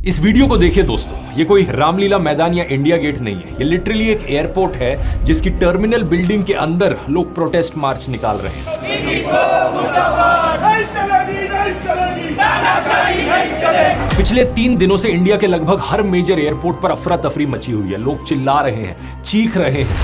इस वीडियो को देखिए दोस्तों, ये कोई रामलीला मैदान या इंडिया गेट नहीं है। ये लिटरली एक एयरपोर्ट है जिसकी टर्मिनल बिल्डिंग के अंदर लोग प्रोटेस्ट मार्च निकाल रहे हैं। पिछले 3 दिनों से इंडिया के लगभग हर मेजर एयरपोर्ट पर अफरा तफरी मची हुई है। लोग चिल्ला रहे हैं, चीख रहे हैं।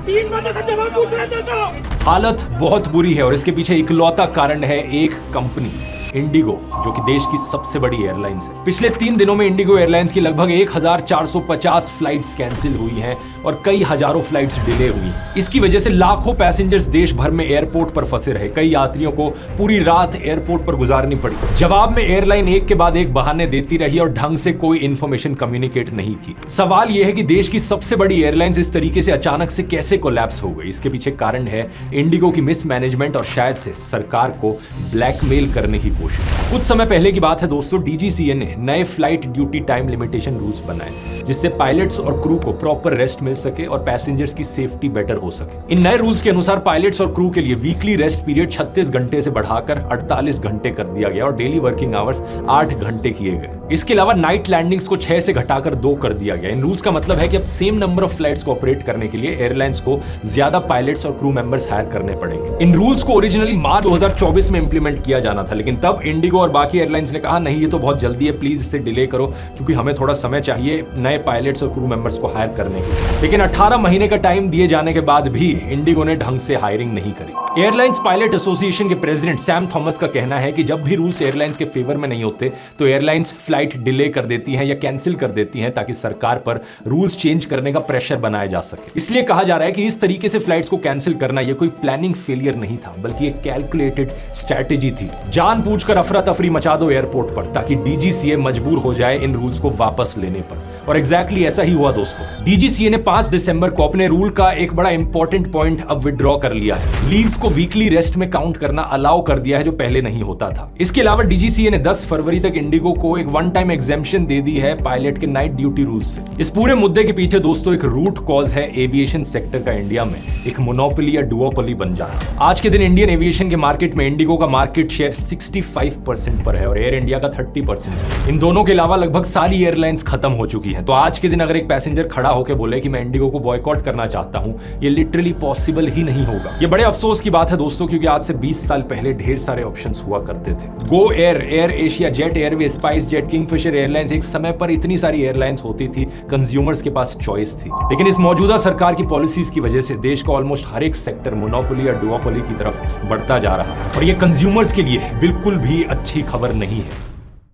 3 बजे से जवाब पूछ रहे थे तो। हालत बहुत बुरी है और इसके पीछे इकलौता कारण है एक कंपनी, इंडिगो, जो कि देश की सबसे बड़ी एयरलाइंस है। पिछले 3 दिनों में इंडिगो एयरलाइंस की लगभग 1450 फ्लाइट्स कैंसिल हुई हैं और कई हजारों फ्लाइट्स डिले हुई। इसकी वजह से लाखों पैसेंजर्स देश भर में एयरपोर्ट पर फंसे रहे। कई यात्रियों को पूरी रात एयरपोर्ट पर गुजारनी पड़ी। जवाब में एयरलाइन एक के बाद एक बहाने देती रही और ढंग से कोई इंफॉर्मेशन कम्युनिकेट नहीं की। सवाल यह है कि देश की सबसे बड़ी एयरलाइंस इस तरीके से अचानक से कैसे कोलैप्स हो गई। इसके पीछे कारण है इंडिगो की मिसमैनेजमेंट और शायद से सरकार को ब्लैकमेल करने की कोशिश। कुछ समय पहले की बात है दोस्तों, डीजीसीए ने नए flight duty time limitation rules बनाए जिससे पायलट्स और क्रू को प्रॉपर रेस्ट मिल सके और पैसेंजर्स की सेफ्टी बेटर हो सके। इन नए रूल्स के अनुसार पायलट्स और क्रू के लिए वीकली रेस्ट पीरियड 36 घंटे से बढ़ाकर 48 घंटे कर दिया गया और डेली वर्किंग आवर्स 8 घंटे किए गए। इसके अलावा नाइट लैंडिंग्स को 6 से घटाकर 2 कर दिया गया। इन रूल्स का मतलब है कि अब सेम नंबर ऑफ फ्लाइट्स को ऑपरेट करने के लिए एयरलाइंस को ज्यादा पायलट्स और क्रू मेंबर्स हायर करने पड़ेंगे। इन रूल्स को ओरिजिनली मार्च 2024 में इंप्लीमेंट किया जाना था, लेकिन तब इंडिगो और बाकी एयरलाइंस ने कहा नहीं, ये तो बहुत जल्दी है, प्लीज इसे डिले करो क्योंकि हमें थोड़ा समय चाहिए नए पायलट्स और क्रू मेंबर्स को हायर करने के लिए। लेकिन 18 महीने का टाइम दिए जाने के बाद भी इंडिगो ने ढंग से हायरिंग नहीं करी। एयरलाइंस पायलट एसोसिएशन के प्रेसिडेंट सैम थॉमस का कहना है कि जब भी रूल्स एयरलाइंस के फेवर में नहीं होते तो एयरलाइंस फ्लाइट डिले कर देती हैं या कैंसिल कर देती हैं ताकि सरकार पर रूल्स चेंज करने का प्रेशर बनाया जा सके। इसलिए कहा जा रहा है कि इस तरीके से फ्लाइट्स को कैंसिल करना यह कोई प्लानिंग फेलियर नहीं था, बल्कि एक कैलकुलेटेड स्ट्रैटेजी थी। जानबूझकर अफरा तफरी मचा दो एयरपोर्ट पर ताकि डीजीसीए मजबूर हो जाए इन रूल्स को वापस लेने पर। और एग्जैक्टली ऐसा ही हुआ दोस्तों। डीजीसीए ने 5 दिसंबर को अपने रूल का एक बड़ा इंपॉर्टेंट पॉइंट अब विड्रॉ कर लिया है। लीव्स को वीकली रेस्ट में काउंट करना अलाउ कर दिया है जो पहले नहीं होता था। इसके अलावा डीजीसीए ने 10 फरवरी तक इंडिगो को एक वन टाइम एग्जेम्पशन दे दी है पायलट के नाइट ड्यूटी रूल्स से। इस पूरे मुद्दे के पीछे दोस्तों एक रूट कॉज है एविएशन सेक्टर का इंडिया में एक मोनोपोली या डुओपोली बन जाना। आज के दिन इंडियन एविएशन के मार्केट में इंडिगो का मार्केट शेयर 65% पर है और एयर इंडिया का 30%। इन दोनों के अलावा लगभग सारी एयरलाइंस खत्म हो चुकी हैं। तो आज के दिन अगर एक पैसेंजर खड़ा होकर बोले कि मैं इंडिगो को बॉयकॉट करना चाहता हूं, ये लिटरली पॉसिबल ही नहीं होगा। ये बड़े अफसोस की बात है दोस्तों, क्योंकि आज से 20 साल पहले ढेर सारे ऑप्शंस हुआ करते थे। Go Air, air Asia, jet Airways, spice jet, Kingfisher airlines, एक समय पर इतनी सारी एयरलाइंस होती थी, कंज्यूमर्स के पास चॉइस थी। लेकिन इस मौजूदा सरकार की पॉलिसीज की वजह से देश का ऑलमोस्ट हर एक सेक्टर मोनोपोली या डुओपोली की तरफ बढ़ता जा रहा है और ये कंज्यूमर्स के लिए बिल्कुल भी अच्छी खबर नहीं है।